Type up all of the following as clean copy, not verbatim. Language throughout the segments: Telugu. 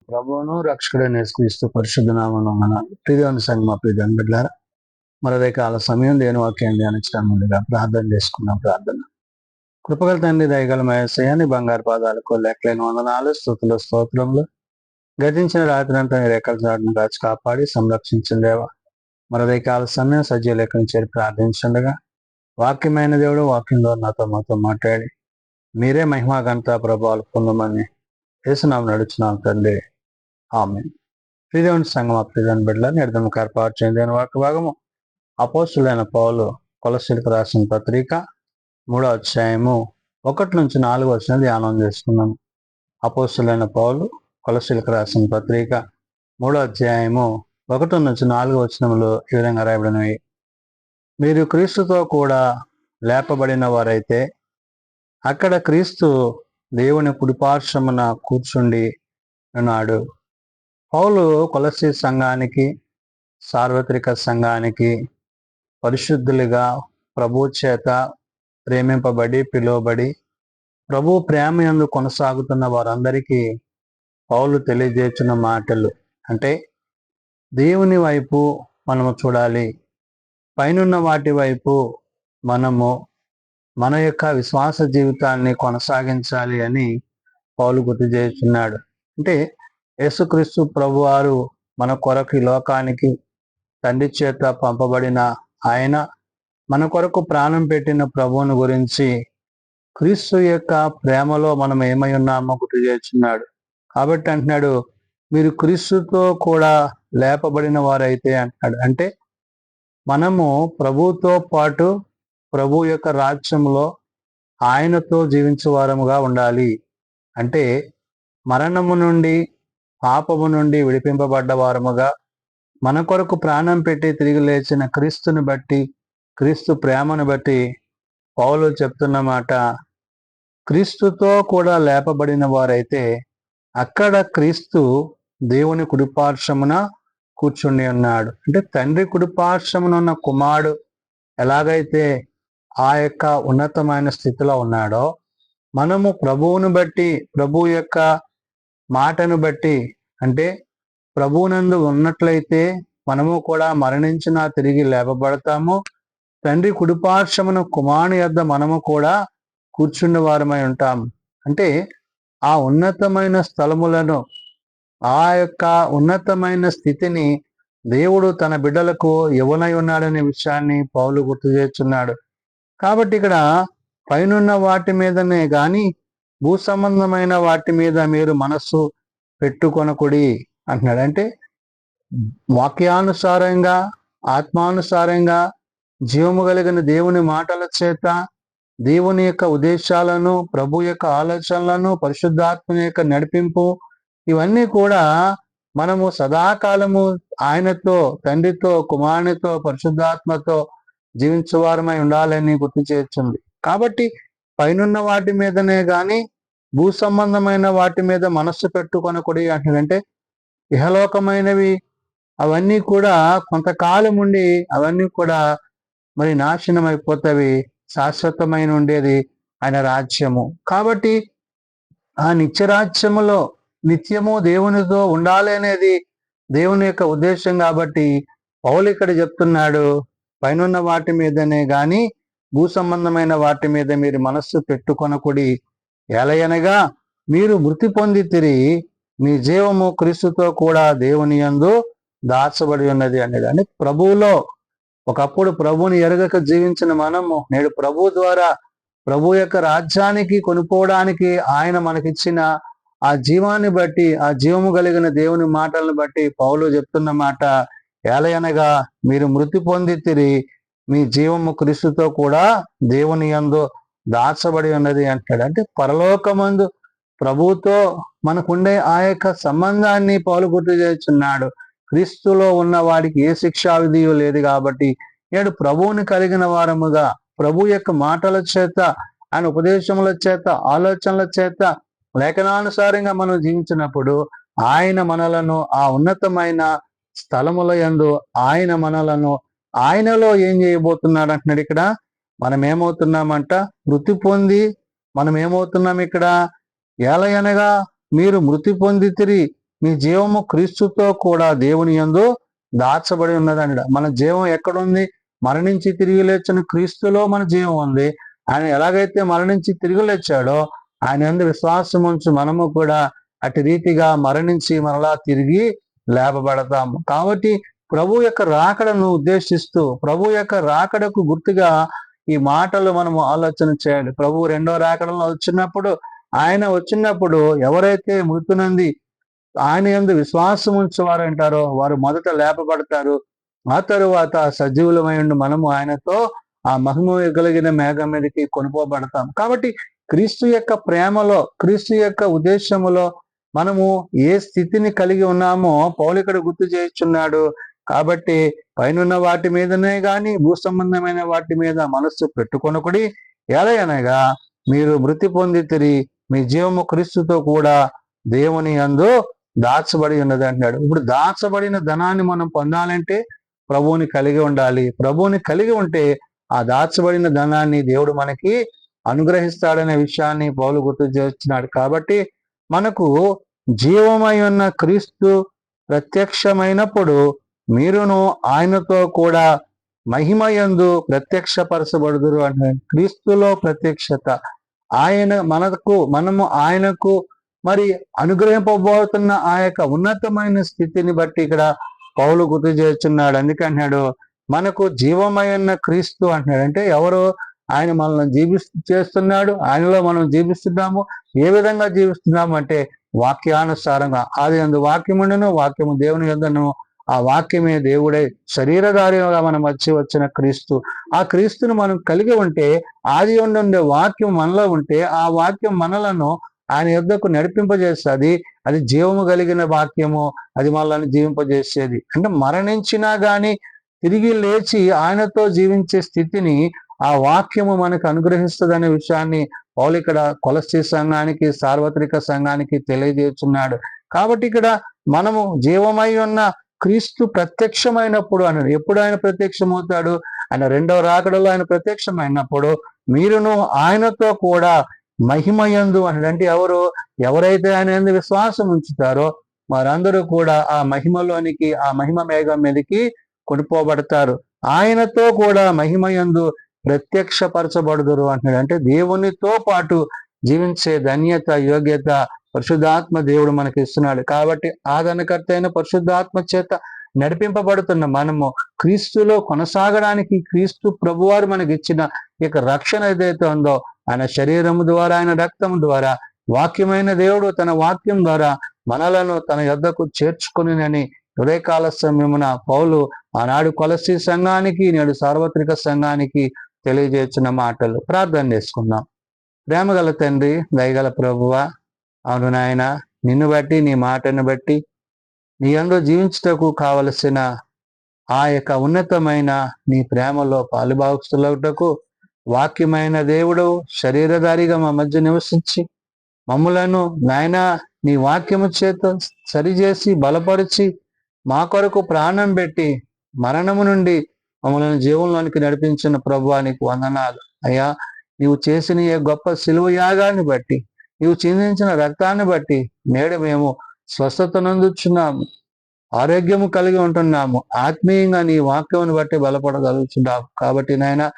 ప్రభువును రక్షకుడైన యేసుక్రీస్తు పరిశుద్ధ నామమున మన ప్రియదేవుని సంగమ ప్రియదేవుని బిడ్డలారా, మరి కాల సమయం దేని వాక్యం ధ్యానించడం ముందుగా ప్రార్థన చేసుకున్నాం. ప్రార్థన. కృపగల తండ్రి, దయగల యేసయ్య, నీ బంగారు పాదాలకు లెక్కలేని వందనాలు, స్తుతులు, స్తోత్రములు. గతించిన రాత్రి అంతా నీ రెక్కల చాటును కాచి కాపాడి సంరక్షించిన దేవా, మరి కాల సమయం సజీవ లెక్కను చేరి ప్రార్థించండగా వాక్యమైన దేవుడు వాక్యంలో నాతో మాతో మాట్లాడి మీరే మహిమా ఘనత ప్రభావాలు పొందమని యేసునామమున నడుచున్నాం తండ్రి. ఆమె ప్రియదేవుని సంగమ ప్రియదేవుని బిడ్డల నిర్ధమ ఏర్పాటు చెందిన వాక్య భాగము అపోస్తులైన పౌలు కొలస్సీలకు రాసిన పత్రిక 3వ అధ్యాయము 1-4 ధ్యానం చేసుకున్నాము. అపోస్తులైన పౌలు కొలస్సీలకు రాసిన పత్రిక 3వ అధ్యాయము 1-4 ఈ విధంగా రాయబడినవి. మీరు క్రీస్తుతో కూడా లేపబడిన వారైతే అక్కడ క్రీస్తు దేవుని కుడిపార్శ్వమున కూర్చుండి ఉన్నాడు. పౌలు కొలస్సీ సంఘానికి, సార్వత్రిక సంఘానికి, పరిశుద్ధులుగా ప్రభు చేత ప్రేమింపబడి పిలువబడి ప్రభు ప్రేమ యందు కొనసాగుతున్న వారందరికీ పౌలు తెలియజేస్తున్న మాటలు అంటే, దేవుని వైపు మనము చూడాలి, పైనున్న వాటి వైపు మనము మన యొక్క విశ్వాస జీవితాన్ని కొనసాగించాలి అని పౌలు గుర్తు చేస్తున్నాడు. అంటే యేసుక్రీస్తు ప్రభువారు మన కొరకు ఈ లోకానికి తండ్రి చేత పంపబడిన ఆయన, మన కొరకు ప్రాణం పెట్టిన ప్రభువుని గురించి, క్రీస్తు యొక్క ప్రేమలో మనం ఏమై ఉన్నామో గుర్తు చేస్తున్నాడు. కాబట్టి అంటున్నాడు, మీరు క్రీస్తుతో కూడా లేపబడిన వారైతే అంటున్నాడు. అంటే మనము ప్రభువుతో పాటు ప్రభు యొక్క రాజ్యంలో ఆయనతో జీవించేవారముగా ఉండాలి. అంటే మరణము నుండి, పాపము నుండి విడిపింపబడ్డ వారముగా, మన కొరకు ప్రాణం పెట్టి తిరిగి లేచిన క్రీస్తుని బట్టి, క్రీస్తు ప్రేమను బట్టి పౌలు చెప్తున్న మాట, క్రీస్తుతో కూడా లేపబడిన వారైతే అక్కడ క్రీస్తు దేవుని కుడిపార్శ్వమున కూర్చుండి ఉన్నాడు. అంటే తండ్రి కుడిపార్శ్వమున ఉన్న కుమారుడు ఎలాగైతే ఆ యొక్క ఉన్నతమైన స్థితిలో ఉన్నాడో, మనము ప్రభువును బట్టి, ప్రభు యొక్క మాటను బట్టి, అంటే ప్రభువునందు ఉన్నట్లయితే మనము కూడా మరణించినా తిరిగి లేపబడతాము. తండ్రి కుడిపార్శ్వమున కుమారుని యొద్ద మనము కూడా కూర్చున్న వారమై ఉంటాం. అంటే ఆ ఉన్నతమైన స్థలములను, ఆ యొక్క ఉన్నతమైన స్థితిని దేవుడు తన బిడ్డలకు ఇవ్వనై ఉన్నాడనే విషయాన్ని పౌలు గుర్తు చేస్తున్నాడు. కాబట్టి ఇక్కడ పైనున్న వాటి మీదనే గాని భూ సంబంధమైన వాటి మీద మీరు మనస్సు పెట్టుకొనకుడి అంటున్నాడు. అంటే వాక్యానుసారంగా, ఆత్మానుసారంగా, జీవము కలిగిన దేవుని మాటల చేత, దేవుని యొక్క ఉద్దేశాలను, ప్రభు యొక్క ఆలోచనలను, పరిశుద్ధాత్మ యొక్క నడిపింపు, ఇవన్నీ కూడా మనము సదాకాలము ఆయనతో, తండ్రితో, కుమారునితో, పరిశుద్ధాత్మతో జీవించేవారమై ఉండాలని గుర్తు చేస్తుంది. కాబట్టి పైనున్న వాటి మీదనే గాని భూ సంబంధమైన వాటి మీద మనస్సు పెట్టుకొనకూడదు అంటున్నాడంటే, ఇహలోకమైనవి అవన్నీ కూడా కొంతకాలం ఉండి అవన్నీ కూడా మరి నాశనం అయిపోతావి. శాశ్వతమైన ఉండేది ఆయన రాజ్యము. కాబట్టి ఆ నిత్యరాజ్యములో నిత్యము దేవునితో ఉండాలి అనేది దేవుని యొక్క ఉద్దేశం. కాబట్టి పౌలు ఇక్కడ చెప్తున్నాడు, పైనున్న వాటి మీదనే గాని భూ సంబంధమైన వాటి మీద మీరు మనస్సు పెట్టుకొనకుడి. ఎలయనగా మీరు మృతి పొందితిరి, మీ జీవము క్రీస్తుతో కూడా దేవుని యందు దాచబడి ఉన్నది అనేది. అంటే ప్రభువులో ఒకప్పుడు ప్రభువుని ఎరగక జీవించిన మనము నేడు ప్రభు ద్వారా ప్రభు యొక్క రాజ్యానికి కొనుక్కోవడానికి ఆయన మనకిచ్చిన ఆ జీవాన్ని బట్టి, ఆ జీవము కలిగిన దేవుని మాటలను బట్టి పౌలు చెప్తున్న మాట, ఏలయనగా మీరు మృతి పొందితిరి, మీ జీవము క్రీస్తుతో కూడా దేవుని యందు దాచబడి ఉన్నది అంటాడు. అంటే పరలోకమందు ప్రభువుతో మనకుండే ఆ యొక్క సంబంధాన్ని పౌలు గుర్తు చేస్తున్నాడు. క్రీస్తులో ఉన్న వాడికి ఏ శిక్షా విధియు లేదు. కాబట్టి నేడు ప్రభువుని కలిగిన వారముగా, ప్రభు యొక్క మాటల చేత, ఆయన ఉపదేశముల చేత, ఆలోచనల చేత, లేఖనానుసారంగా మనం జీవించినప్పుడు ఆయన మనలను ఆ ఉన్నతమైన స్థలముల యందు, ఆయన మనలను ఆయనలో ఏం చేయబోతున్నాడు అంటున్నాడు. ఇక్కడ మనం ఏమవుతున్నామంట, మృతి పొంది మనం ఏమవుతున్నాం ఇక్కడ, ఏలయనగా మీరు మృతి పొందితిరి, మీ జీవము క్రీస్తుతో కూడా దేవుని యందు దాచబడి ఉన్నదండి. మన జీవం ఎక్కడుంది? మరణించి తిరిగి లేచిన క్రీస్తులో మన జీవం ఉంది. ఆయన ఎలాగైతే మరణించి తిరిగి లేచాడో ఆయన యందు విశ్వాసం ఉంచి మనము కూడా అటు రీతిగా మరణించి మరలా తిరిగి లేపబడతాము. కాబట్టి ప్రభు యొక్క రాకడను ఉద్దేశిస్తూ ప్రభు యొక్క రాకడకు గుర్తుగా ఈ మాటలు మనము ఆలోచన చేయాలి. ప్రభు రెండో రాకడలో వచ్చినప్పుడు ఎవరైతే మృతునంది ఆయన యందు విశ్వాసం ఉంచేవారు అంటారో వారు మొదట లేపబడతారు. ఆ తరువాత సజీవులమై ఉండి మనము ఆయనతో ఆ మహిమ కలిగిన మేఘం మీదకి కొనుపోబడతాం. కాబట్టి క్రీస్తు యొక్క ప్రేమలో, క్రీస్తు యొక్క ఉద్దేశములో మనము ఏ స్థితిని కలిగి ఉన్నామో పౌలు ఇక్కడ గుర్తు చేయుచున్నాడు. కాబట్టి పైనున్న వాటి మీదనే గాని భూ సంబంధమైన వాటి మీద మనస్సు పెట్టుకొనకుడి. ఎలయనగా మీరు మృతి పొందితిరి, మీ జీవము క్రీస్తుతో కూడా దేవుని యందు దాచబడి ఉన్నది అంటున్నాడు. ఇప్పుడు దాచబడిన ధనాన్ని మనం పొందాలంటే ప్రభువుని కలిగి ఉండాలి. ప్రభువుని కలిగి ఉంటే ఆ దాచబడిన ధనాన్ని దేవుడు మనకి అనుగ్రహిస్తాడనే విషయాన్ని పౌలు గుర్తు చేస్తున్నాడు. కాబట్టి మనకు జీవమై ఉన్న క్రీస్తు ప్రత్యక్షమైనప్పుడు మీరును ఆయనతో కూడా మహిమయందు ప్రత్యక్షపరచబడుదురు అంటే క్రీస్తులో ప్రత్యక్షత. మనము ఆయనకు మరి అనుగ్రహింపబోతున్న ఆ యొక్క ఉన్నతమైన స్థితిని బట్టి ఇక్కడ పౌలు గుర్తు చేస్తున్నాడు. అందుకంటున్నాడు మనకు జీవమైన క్రీస్తు అంటున్నాడు. అంటే ఎవరు? ఆయన మనల్ని చేస్తున్నాడు, ఆయనలో మనం జీవిస్తున్నాము. ఏ విధంగా జీవిస్తున్నాము అంటే వాక్యానుసారంగా. ఆది యందు వాక్యముండును, వాక్యము దేవుని యందును, ఆ వాక్యమే దేవుడే శరీరధారిగా మనం వచ్చిన క్రీస్తు. ఆ క్రీస్తును మనం కలిగి ఉంటే, ఆది ఉండే వాక్యం మనలో ఉంటే, ఆ వాక్యం మనలను ఆయన యొద్దకు నడిపింపజేస్తుంది. అది జీవము కలిగిన వాక్యము, అది మనల్ని జీవింపజేసేది. అంటే మరణించినా గాని తిరిగి లేచి ఆయనతో జీవించే స్థితిని ఆ వాక్యము మనకు అనుగ్రహిస్తుంది అనే విషయాన్ని పౌలు ఇక్కడ కొలస్సీ సంఘానికి, సార్వత్రిక సంఘానికి తెలియజేస్తున్నాడు. కాబట్టి ఇక్కడ మనము జీవమై ఉన్న క్రీస్తు ప్రత్యక్షమైనప్పుడు అన్నాడు. ఎప్పుడు ఆయన ప్రత్యక్షమవుతాడు? ఆయన రెండవ రాకడలో ఆయన ప్రత్యక్షమైనప్పుడు మీరును ఆయనతో కూడా మహిమయందు అన్నాడు. అంటే ఎవరైతే ఆయన యందు విశ్వాసం ఉంచుతారో వారందరూ కూడా ఆ మహిమలోనికి, ఆ మహిమ మేఘం మీదకి కొనిపోబడతారు. ఆయనతో కూడా మహిమయందు ప్రత్యక్షపరచబడుదురు అంటున్నాడు. అంటే దేవునితో పాటు జీవించే ధన్యత, యోగ్యత పరిశుద్ధాత్మ దేవుడు మనకి ఇస్తున్నాడు. కాబట్టి ఆదరణకర్త అయిన పరిశుద్ధాత్మ చేత నడిపింపబడుతున్న మనము క్రీస్తులో కొనసాగడానికి క్రీస్తు ప్రభువారు మనకి ఇచ్చిన ఇక రక్షణ ఏదైతే ఉందో ఆయన శరీరము ద్వారా, ఆయన రక్తము ద్వారా, వాక్యమైన దేవుడు తన వాక్యం ద్వారా మనలను తన యొద్దకు చేర్చుకునినని ఉదయకాల సమయమున పౌలు ఆనాడు కొలస్సీ సంఘానికి, నేడు సార్వత్రిక సంఘానికి తెలియజేసిన మాటలు. ప్రార్థన చేసుకుందాం. ప్రేమగల తండ్రి, దయగల ప్రభువా, అవును నాయన, నిన్ను బట్టి, నీ మాటను బట్టి, నీ యందు జీవించుటకు కావలసిన ఆ యొక్క ఉన్నతమైన నీ ప్రేమలో పాలుభాగస్తులవుటకు వాక్యమైన దేవుడు శరీరధారిగా మా మధ్య నివసించి మమ్ములను నాయన నీ వాక్యము చేత సరిచేసి బలపరిచి మా కొరకు ప్రాణం పెట్టి మరణము నుండి మమ్మల్ని జీవంలోనికి నడిపించిన ప్రభువానికి వందనాలు. అయ్యా, నీవు చేసిన ఏ గొప్ప సిలువ యాగాన్ని బట్టి, నీవు చిందించిన రక్తాన్ని బట్టి నేడు మేము స్వస్థత నందుచున్నాము, ఆరోగ్యము కలిగి ఉంటున్నాము, ఆత్మీయంగా నీ వాక్యమును బట్టి బలపడగలుగుతున్నాము. కాబట్టి నాయన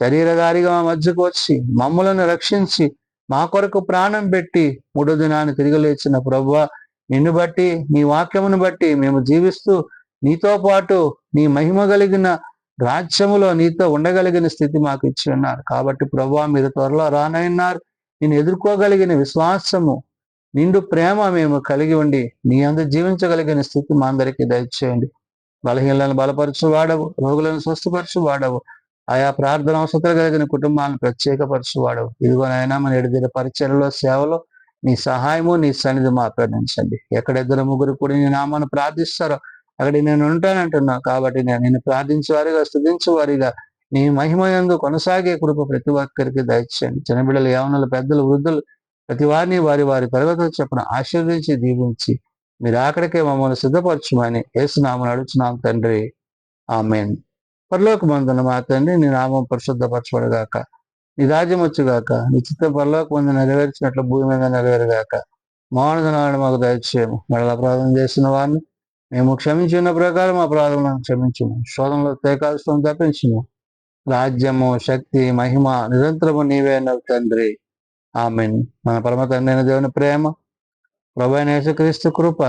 శరీరధారిగా మా మధ్యకు వచ్చి మమ్మలను రక్షించి మా కొరకు ప్రాణం పెట్టి మూడో దినాన్ని తిరిగి లేచిన ప్రభువా, నిన్ను బట్టి, నీ వాక్యమును బట్టి మేము జీవిస్తూ నీతో పాటు నీ మహిమ కలిగిన రాజ్యములో నీతో ఉండగలిగిన స్థితి మాకు ఇచ్చి ఉన్నారు. కాబట్టి ప్రభువా, మీరు త్వరలో రానన్నారు. నేను ఎదుర్కోగలిగిన విశ్వాసము, నిండు ప్రేమ మేము కలిగి ఉండి నీ అందు జీవించగలిగిన స్థితి మా అందరికీ దయచేయండి. బలహీనలను బలపరచు వాడవు, రోగులను స్వస్థపరచు వాడవు, ఆయా ప్రార్థన అవసరాలు కలిగిన కుటుంబాలను ప్రత్యేకపరచు వాడవు. ఇదిగోనైనా మన ఎడుదిన పరిచయలో, సేవలో నీ సహాయము, నీ సన్నిధి మా ప్రార్థించండి. ఎక్కడ ఇద్దరు ముగ్గురు కూడా నీ నామాన్ని ప్రార్థిస్తారో అక్కడ నేను ఉంటానంటున్నా. కాబట్టి నేను నిన్ను ప్రార్థించేవారిగా, స్తుతించేవారిగా నీ మహిమయందు కొనసాగే కృప ప్రతి ఒక్కరికి దయచేయండి. చిన్నబిడ్డలు, యవనులు, పెద్దలు, వృద్ధులు ప్రతి వారిని వారి వారి తరగతులు చెప్పిన ఆశీర్వదించి దీవించి మీరు అక్కడికే మమ్మల్ని సిద్ధపరచుమని యేసునామమున అడుగుచున్నాం తండ్రి, ఆమేన్. పరలోకమందున్న మా తండ్రి, నీ నామం పరిశుద్ధపరచబడుగాక, నీ రాజ్యం వచ్చుగాక, నీ చిత్తం పరలోకమందు నెరవేర్చినట్లు భూమి మీద నెరవేరుగాక. మానదనాన్ని మాకు దయచేయము. మరలా అపరాధం చేసిన వారిని మేము క్షమించిన ప్రకారం అపరాధములను క్షమించము. శోధనలో తేకాల్సిన తప్పించము. రాజ్యము, శక్తి, మహిమ నిరంతరము నీవే అన్నావు తండ్రి. ఆమేన్. మన పరమ తండ్రి అయిన దేవుని ప్రేమ, ప్రభువైన యేసుక్రీస్తు కృప,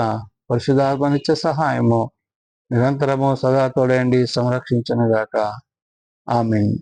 పరిశుద్ధాత్మ నిత్య సహాయము నిరంతరము సదా తోడేండి సంరక్షించను గాక. ఆమేన్.